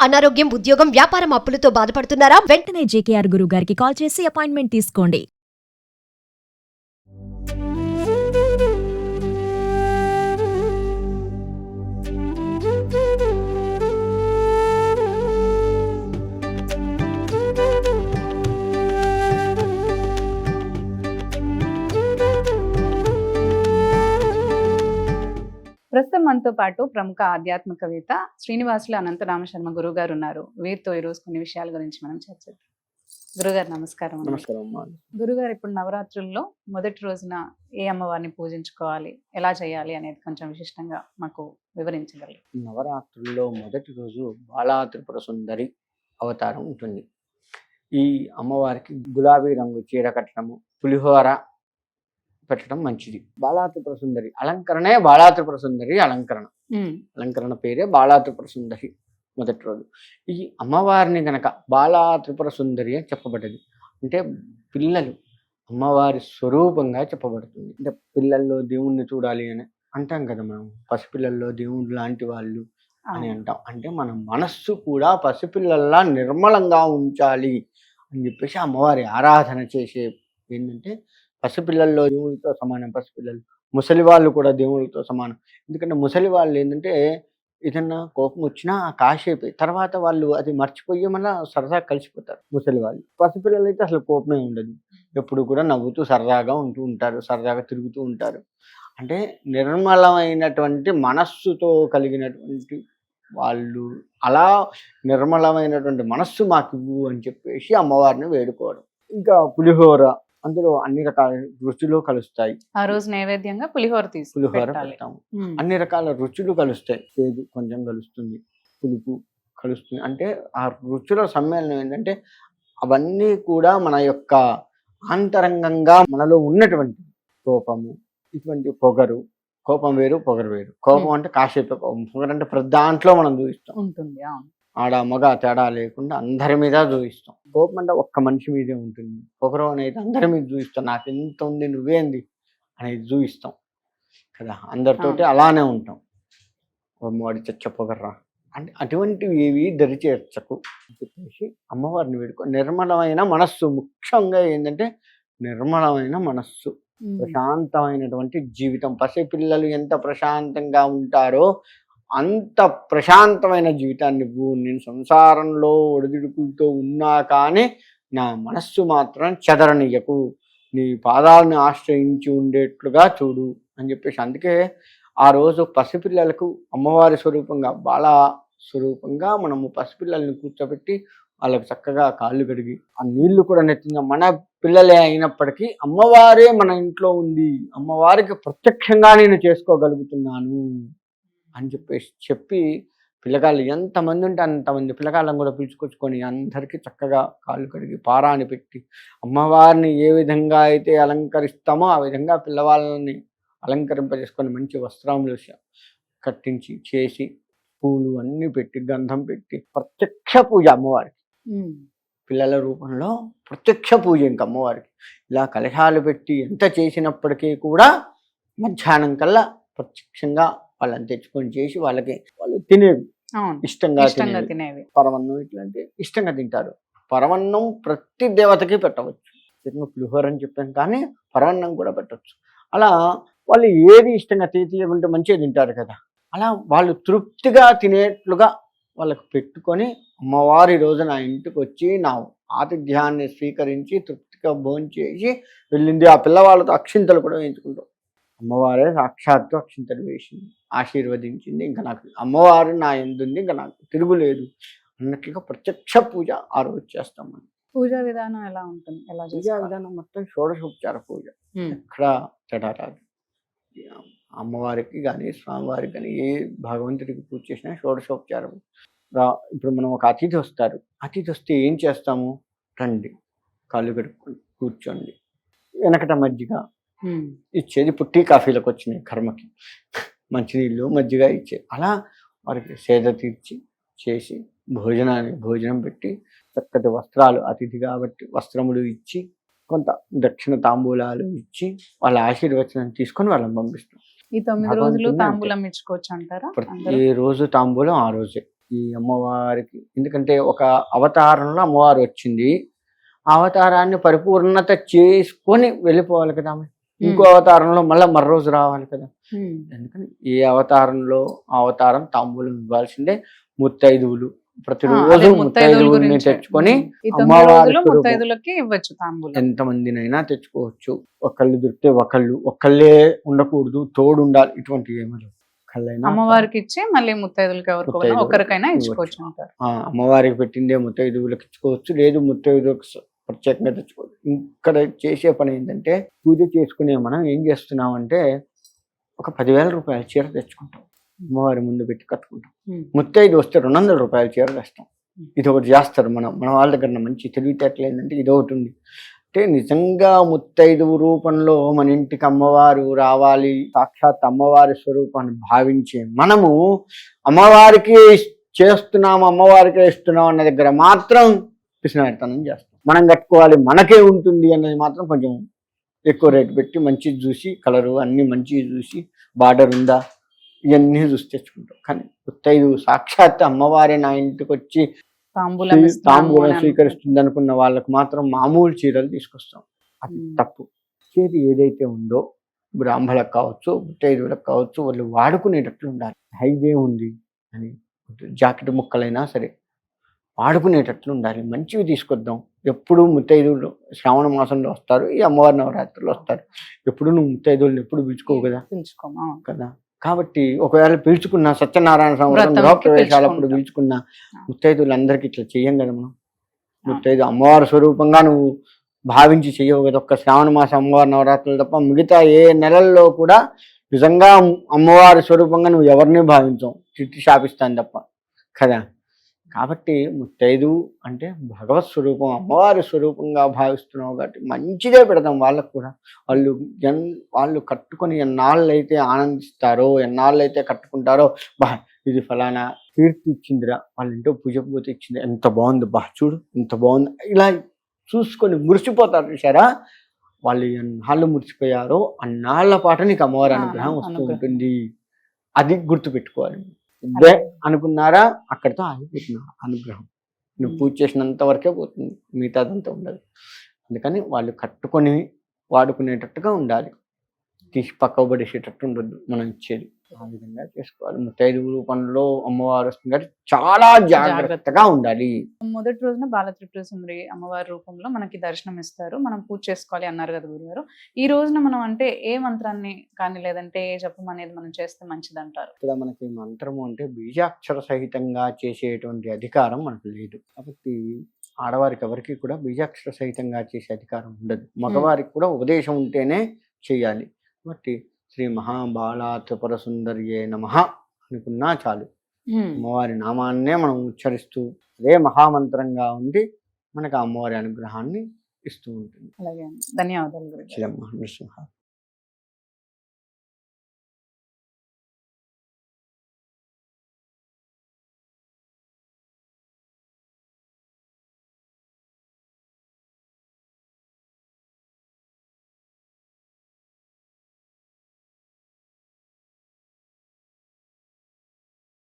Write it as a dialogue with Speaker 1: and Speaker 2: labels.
Speaker 1: అనారోగ్యం, ఉద్యోగం, వ్యాపారం అప్పులతో బాధపడుతున్నారా?
Speaker 2: వెంటనే జేకేఆర్ గురువు గారికి కాల్ చేసి అపాయింట్మెంట్ తీసుకోండి.
Speaker 3: ప్రస్తుతం మనతో పాటు ప్రముఖ ఆధ్యాత్మికవేత్త శ్రీనివాసులు అనంతరామ శర్మ గురువు గారు ఉన్నారు. వీరితో ఈరోజు కొన్ని విషయాల గురించి మనం చర్చిద్దాం. గురుగారు నమస్కారం.
Speaker 4: నమస్కారం.
Speaker 3: గురుగారు, ఇప్పుడు నవరాత్రుల్లో మొదటి రోజున ఏ అమ్మవారిని పూజించుకోవాలి, ఎలా చేయాలి అనేది కొంచెం విశిష్టంగా మాకు వివరించగలరు?
Speaker 4: నవరాత్రుల్లో మొదటి రోజు బాలా త్రిపుర సుందరి అవతారం ఉంటుంది. ఈ అమ్మవారికి గులాబీ రంగు చీర కట్టడము, పులిహోర పెట్టడం మంచిది. బాలా త్రిపుర సుందరి అలంకరణే బాలా త్రిపుర సుందరి అలంకరణ పేరే బాలా త్రిపుర సుందరి మొదటి రోజు. ఈ అమ్మవారిని గనక బాలా త్రిపుర సుందరి అని చెప్పబడ్డది. అంటే పిల్లలు అమ్మవారి స్వరూపంగా చెప్పబడుతుంది. అంటే పిల్లల్లో దేవుణ్ణి చూడాలి అని అంటాం కదా మనం. పసిపిల్లల్లో దేవుడు లాంటి వాళ్ళు అని అంటాం. అంటే మన మనస్సు కూడా పసిపిల్లల్లా నిర్మలంగా ఉంచాలి అని చెప్పేసి అమ్మవారి ఆరాధన చేసే ఏంటంటే పసిపిల్లల్లో దేవుడితో సమానం. పసిపిల్లలు, ముసలి వాళ్ళు కూడా దేవుడితో సమానం. ఎందుకంటే ముసలి వాళ్ళు ఏంటంటే ఏదన్నా కోపం వచ్చినా కాసేపే, తర్వాత వాళ్ళు అది మర్చిపోయి మళ్ళీ సరదాగా కలిసిపోతారు ముసలి వాళ్ళు. పసిపిల్లలు అయితే అసలు కోపమే ఉండదు, ఎప్పుడు కూడా నవ్వుతూ సరదాగా ఉంటూ ఉంటారు, సరదాగా తిరుగుతూ ఉంటారు. అంటే నిర్మలమైనటువంటి మనస్సుతో కలిగినటువంటి వాళ్ళు. అలా నిర్మలమైనటువంటి మనస్సు మాకు ఇవ్వు అని చెప్పేసి అమ్మవారిని వేడుకోవడం. ఇంకా పులిహోర, అందులో అన్ని రకాల రుచులు కలుస్తాయి.
Speaker 3: ఆ రోజు నైవేద్యంగా పులిహోర
Speaker 4: పెడతాము. అన్ని రకాల రుచులు కలుస్తాయి. చేదు కొంచెం కలుస్తుంది, పులుపు కలుస్తుంది. అంటే ఆ రుచుల సమ్మేళనం ఏంటంటే అవన్నీ కూడా మన యొక్క ఆంతరంగంగా మనలో ఉన్నటువంటి కోపము, ఇటువంటి పొగరు. కోపం వేరు, పొగరు వేరు. కోపం అంటే కాసేపు కోపం, పొగరు అంటే ప్రతి దాంట్లో మనం చూపిస్తాం ఉంటుంది. ఆడ మగ తేడా లేకుండా అందరి మీద చూపిస్తాం. కోపం అంటే ఒక్క మనిషి మీదే ఉంటుంది. పొగరు అనేది అందరి మీద చూపిస్తాం. నాకు ఎంత ఉంది, నువ్వేంది అనేది చూపిస్తాం కదా. అందరితోటి అలానే ఉంటాం. వాడి చచ్చ పొగర్రా అంటే అటువంటివి ఏవి దరిచేర్చకు అని చెప్పేసి అమ్మవారిని వేడుకో. నిర్మలమైన మనస్సు, ముఖ్యంగా ఏంటంటే నిర్మలమైన మనస్సు, ప్రశాంతమైనటువంటి జీవితం. పసిపిల్లలు ఎంత ప్రశాంతంగా ఉంటారో అంత ప్రశాంతమైన జీవితాన్ని ఇవ్వు. నేను సంసారంలో ఒడిదుడుకులతో ఉన్నా కానీ నా మనస్సు మాత్రం చెదరనియ్యకు, నీ పాదాలను ఆశ్రయించి ఉండేట్లుగా చూడు అని చెప్పేసి. అందుకే ఆ రోజు పసిపిల్లలకు అమ్మవారి స్వరూపంగా, బాలా స్వరూపంగా మనము పసిపిల్లల్ని కూర్చోబెట్టి వాళ్ళకి చక్కగా కాళ్ళు కడిగి ఆ నీళ్లు కూడా నెత్తిన, మన పిల్లలే అయినప్పటికీ అమ్మవారే మన ఇంట్లో ఉంది, అమ్మవారికి ప్రత్యక్షంగా నేను చేసుకోగలుగుతున్నాను అని చెప్పి పిల్లగాళ్ళు ఎంతమంది ఉంటే అంతమంది పిల్లగాళ్ళని కూడా పిలుచుకొచ్చుకొని అందరికీ చక్కగా కాళ్ళు కడిగి పారాని పెట్టి అమ్మవారిని ఏ విధంగా అయితే అలంకరిస్తామో ఆ విధంగా పిల్లవాళ్ళని అలంకరింపజేసుకొని మంచి వస్త్రములు కట్టించి చేసి పూలు అన్నీ పెట్టి గంధం పెట్టి ప్రత్యక్ష పూజ అమ్మవారికి. పిల్లల రూపంలో ప్రత్యక్ష పూజ ఇంక అమ్మవారికి. ఇలా కలశాలు పెట్టి ఎంత చేసినప్పటికీ కూడా మధ్యాహ్నం కల్లా ప్రత్యక్షంగా వాళ్ళని తెచ్చుకొని చేసి వాళ్ళకి వాళ్ళు తినేవి, ఇష్టంగా తినేవి. పరమన్నం ఇట్లాంటి ఇష్టంగా తింటారు. పరమన్నం ప్రతి దేవతకి పెట్టవచ్చు. పులిహోర అని చెప్పాను కానీ పరమన్నం కూడా పెట్టవచ్చు. అలా వాళ్ళు ఏది ఇష్టంగా తీయకుంటే మంచిగా తింటారు కదా. అలా వాళ్ళు తృప్తిగా తినేట్లుగా వాళ్ళకు పెట్టుకొని అమ్మవారి రోజు నా ఇంటికి వచ్చి నా ఆతిథ్యాన్ని స్వీకరించి తృప్తిగా భోంచేసి వెళ్ళింది. ఆ పిల్లవాళ్ళతో అక్షింతలు కూడా వేయించుకుంటాం. అమ్మవారే సాక్షాత్తు అక్షింతలు వేసింది, ఆశీర్వదించింది. ఇంకా నాకు అమ్మవారు నా ఎందుంది, ఇంకా నాకు తిరుగులేదు అన్నట్లుగా ప్రత్యక్ష పూజ ఆ రోజు చేస్తాం మనం.
Speaker 3: పూజా విధానం ఎలా ఉంటుంది?
Speaker 4: పూజా విధానం మొత్తం షోడశోపచార పూజ, ఎక్కడ తేడా రాదు. అమ్మవారికి కానీ స్వామివారికి కానీ ఏ భగవంతుడికి పూజ చేసినా షోడశోపచారం. ఇప్పుడు మనం ఒక అతిథి వస్తారు, అతిథి వస్తే ఏం చేస్తాము? రండి, కాళ్ళు కడుక్కొని కూర్చోండి, వెనకట మజ్జిగ ఇచ్చేది. ఇప్పుడు టీ కాఫీలకు వచ్చినాయి కర్మకి, మంచినీళ్ళు మజ్జిగ ఇచ్చేది. అలా వారికి సేద తీర్చి చేసి భోజనం పెట్టి చక్కటి వస్త్రాలు, అతిథి కాబట్టి వస్త్రములు ఇచ్చి కొంత దక్షిణ తాంబూలాలు ఇచ్చి వాళ్ళ ఆశీర్వచనం తీసుకొని వాళ్ళని పంపిస్తాం.
Speaker 3: ఈ 9 రోజులు తాంబూలం ఇచ్చుకోవచ్చు అంటారా?
Speaker 4: ఏ రోజు తాంబూలం ఆ రోజే. ఈ అమ్మవారికి. ఎందుకంటే ఒక అవతారంలో అమ్మవారు వచ్చింది, ఆ అవతారాన్ని పరిపూర్ణత చేసుకొని వెళ్ళిపోవాలి కదా ఆమె. ఇంకో అవతారంలో మళ్ళీ మరో రోజు రావాలి కదా. ఎందుకని ఏ అవతారంలో ఆ అవతారం తాంబూలం ఇవ్వాల్సిందే. ముత్తైదువులు ప్రతిరోజు ముత్తైదువుల్ని తెచ్చుకొని అమ్మవారి
Speaker 3: ముత్తైదులకి ఇవ్వచ్చు తాంబూలం.
Speaker 4: ఎంతమందినైనా తెచ్చుకోవచ్చు. ఒకళ్ళు దొరికితే ఒకళ్ళే ఉండకూడదు, తోడు ఉండాలి. ఇటువంటి ఏమీ
Speaker 3: అమ్మవారికి ఇచ్చి మళ్ళీ ముత్తైదులకి ఎవరికైనా ఒకరికైనా ఇచ్చుకోవచ్చు అంటారు.
Speaker 4: అమ్మవారికి పెట్టిందే ముత్తైదువులకు ఇచ్చుకోవచ్చు, లేదు ముత్తైదువులకు ప్రత్యేకంగా తెచ్చుకోవచ్చు. ఇక్కడ చేసే పని ఏంటంటే, పూజ చేసుకునే మనం ఏం చేస్తున్నామంటే ఒక 10,000 రూపాయల చీర తెచ్చుకుంటాం, అమ్మవారి ముందు పెట్టి కట్టుకుంటాం. ముత్తైదు వస్తే 200 రూపాయల చీర తెస్తాం. ఇది ఒకటి చేస్తారు. మన వాళ్ళ దగ్గర మంచి తెలివితేటలు ఏంటంటే ఇది ఒకటి ఉంది. అంటే నిజంగా ముత్తైదువు రూపంలో మన ఇంటికి అమ్మవారు రావాలి, సాక్షాత్ అమ్మవారి స్వరూపాన్ని భావించే మనము అమ్మవారికి చేస్తున్నాము, అమ్మవారికే ఇస్తున్నాం అన్న దగ్గర మాత్రం పిసినారితనం చేస్తాం. మనం కట్టుకోవాలి, మనకే ఉంటుంది అన్నది మాత్రం కొంచెం ఎక్కువ రేటు పెట్టి మంచిది చూసి, కలరు అన్ని మంచిది చూసి, బార్డర్ ఉందా ఇవన్నీ చూసి తెచ్చుకుంటాం. కానీ ముత్తైదువు సాక్షాత్ అమ్మవారే నా ఇంటికి వచ్చి తాంబూలం స్వీకరిస్తుంది అనుకున్న వాళ్ళకు మాత్రం మామూలు చీరలు తీసుకొస్తాం. అది తప్పు. చేతి ఏదైతే ఉందో బ్రాహ్మణులకు కావచ్చు, ముత్తైదువులకు కావచ్చు, వాళ్ళు వాడుకునేటట్లు ఉండాలి. హైదే ఉంది అని జాకెట్ ముక్కలైనా సరే వాడుకునేటట్లు ఉండాలి. మంచివి తీసుకొద్దాం. ఎప్పుడు ముత్తైదువులు శ్రావణ మాసంలో వస్తారు, ఈ అమ్మవారి నవరాత్రులు వస్తారు. ఎప్పుడు నువ్వు ముత్తైదువులను ఎప్పుడు పిలుచుకోవు కదా. కాబట్టి ఒకవేళ పిలుచుకున్న సత్యనారాయణ సంవత్సరం గృహప్రవేశాలప్పుడు పిలుచుకున్న ముత్తైదువులందరికీ ఇట్లా చెయ్యం కదా మనం. ముత్తైదు అమ్మవారి స్వరూపంగా నువ్వు భావించి చెయ్యవు కదా. ఒక్క శ్రావణ మాసం అమ్మవారి నవరాత్రులు తప్ప మిగతా ఏ నెలల్లో కూడా నిజంగా అమ్మవారి స్వరూపంగా నువ్వు ఎవరిని భావించవు, చిట్టి శాపిస్తాను తప్ప కదా. కాబట్టి ముత్తైదు అంటే భగవత్ స్వరూపం, అమ్మవారి స్వరూపంగా భావిస్తున్నావు కాబట్టి మంచిదే పెడతాం వాళ్ళకు కూడా. వాళ్ళు కట్టుకొని ఎన్నాళ్ళైతే ఆనందిస్తారో, ఎన్నాళ్ళైతే కట్టుకుంటారో, ఇది ఫలానా కీర్తి ఇచ్చిందిరా, వాళ్ళ ఇంట్లో పూజకు పోతే ఇచ్చింది, ఎంత బాగుంది, చూడు ఎంత బాగుంది, ఇలా చూసుకొని మురిసిపోతారు. చూసారా, వాళ్ళు ఎన్నాళ్ళు మురిసిపోయారో అన్నాళ్ల పాటు నీకు అమ్మవారి అనుగ్రహం వస్తూ ఉంటుంది. అది గుర్తుపెట్టుకోవాలి. ఇదే అనుకున్నారా, అక్కడితో ఆగిపోతున్నా అనుగ్రహం. నువ్వు పూజ చేసినంత వరకే పోతుంది, మిగతాదంతా ఉండదు. అందుకని వాళ్ళు కట్టుకొని వాడుకునేటట్టుగా ఉండాలి, తీసి పక్కకు పడేసేటట్టు ఉండద్దు మనం ఇచ్చేది. ఆ విధంగా చేసుకోవాలి. ముత్తైదువు రూపంలో అమ్మవారు వస్తుంది కాబట్టి చాలా జాగ్రత్తగా ఉండాలి.
Speaker 3: మొదటి రోజున బాల త్రిపుర సుందరి అమ్మవారి రూపంలో మనకి దర్శనం ఇస్తారు, మనం పూజ చేసుకోవాలి అన్నారు కదా గురుగారు. ఈ రోజున మనం అంటే ఏ మంత్రాన్ని కానీ లేదంటే ఏ జపం అనేది మనం చేస్తే మంచిది అంటారు?
Speaker 4: ఇక్కడ మనకి మంత్రము అంటే బీజాక్షర సహితంగా చేసేటువంటి అధికారం మనకు లేదు. కాబట్టి ఆడవారికి ఎవరికి కూడా బీజాక్షర సహితంగా చేసే అధికారం ఉండదు. మగవారికి కూడా ఉపదేశం ఉంటేనే చెయ్యాలి. కాబట్టి శ్రీ మహాబాలా త్రిపుర సుందర్యే నమః అనుకున్నా చాలు. అమ్మవారి నామాన్నే మనం ఉచ్చరిస్తూ అదే మహామంత్రంగా ఉండి మనకు అమ్మవారి అనుగ్రహాన్ని ఇస్తూ ఉంటుంది.
Speaker 3: అలాగే, ధన్యవాదాలు.
Speaker 4: నృసింహ.